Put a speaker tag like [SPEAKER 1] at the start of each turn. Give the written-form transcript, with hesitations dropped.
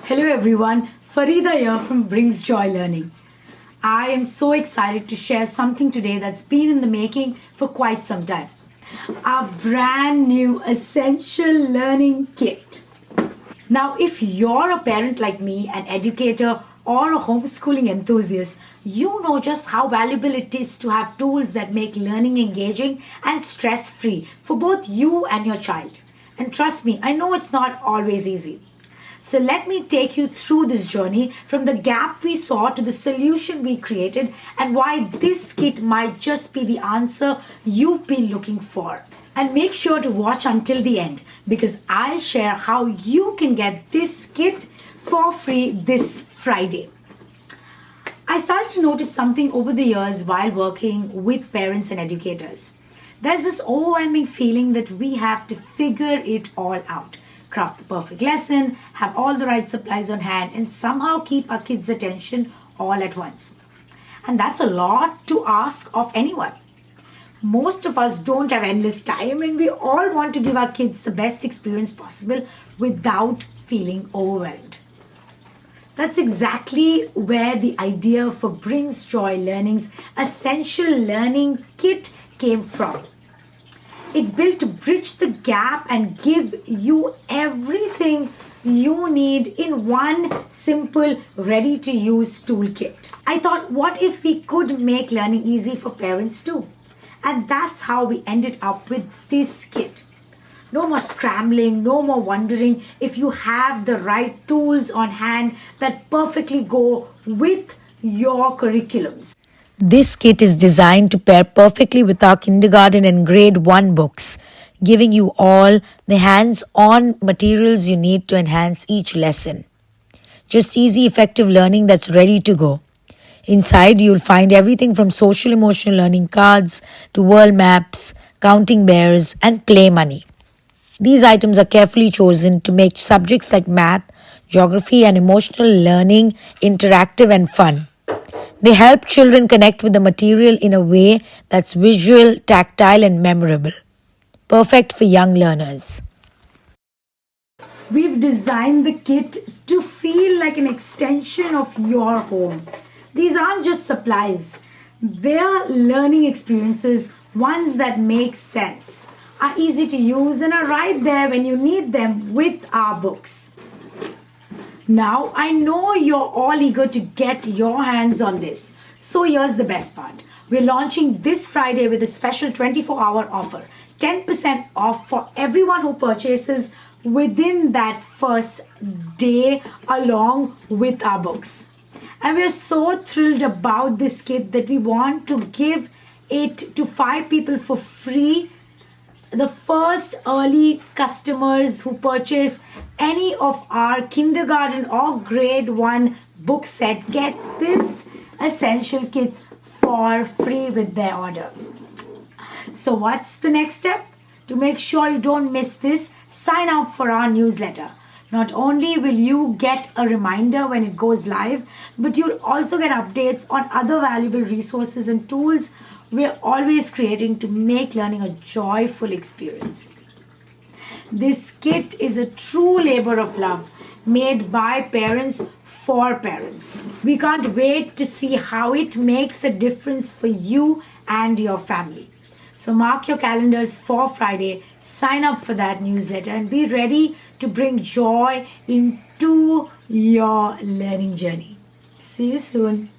[SPEAKER 1] Hello everyone, Farida here from Brings Joy Learning. I am so excited to share something today that's been in the making for quite some time. A brand new essential learning kit. Now, if you're a parent like me, an educator, or a homeschooling enthusiast, you know just how valuable it is to have tools that make learning engaging and stress free for both you and your child. And trust me, I know it's not always easy. So let me take you through this journey from the gap we saw to the solution we created and why this kit might just be the answer you've been looking for. And make sure to watch until the end because I'll share how you can get this kit for free this Friday. I started to notice something over the years while working with parents and educators. There's this overwhelming feeling that we have to figure it all out, craft the perfect lesson, have all the right supplies on hand, and somehow keep our kids' attention all at once. And that's a lot to ask of anyone. Most of us don't have endless time, and we all want to give our kids the best experience possible without feeling overwhelmed. That's exactly where the idea for Brings Joy Learning's Essential Learning Kit came from. It's built to bridge the gap and give you everything you need in one simple, ready to use toolkit. I thought, what if we could make learning easy for parents too? And that's how we ended up with this kit. No more scrambling, no more wondering if you have the right tools on hand that perfectly go with your curriculums. This kit is designed to pair perfectly with our kindergarten and grade 1 books, giving you all the hands-on materials you need to enhance each lesson. Just easy, effective learning that's ready to go. Inside, you'll find everything from social emotional learning cards to world maps, counting bears, and play money. These items are carefully chosen to make subjects like math, geography, and emotional learning interactive and fun. They help children connect with the material in a way that's visual, tactile, and memorable. Perfect for young learners. We've designed the kit to feel like an extension of your home. These aren't just supplies, they are learning experiences, ones that make sense, are easy to use, and are right there when you need them with our books. Now, I know you're all eager to get your hands on this. So here's the best part. We're launching this Friday with a special 24-hour offer. 10% off for everyone who purchases within that first day along with our books. And we're so thrilled about this kit that we want to give it to 5 people for free. The first early customers who purchase any of our kindergarten or grade 1 book set gets this essential kits for free with their order. So what's the next step? To make sure you don't miss this, sign up for our newsletter. Not only will you get a reminder when it goes live, but you'll also get updates on other valuable resources and tools we're always creating to make learning a joyful experience. This kit is a true labor of love made by parents for parents. We can't wait to see how it makes a difference for you and your family. So mark your calendars for Friday, sign up for that newsletter, and be ready to bring joy into your learning journey. See you soon.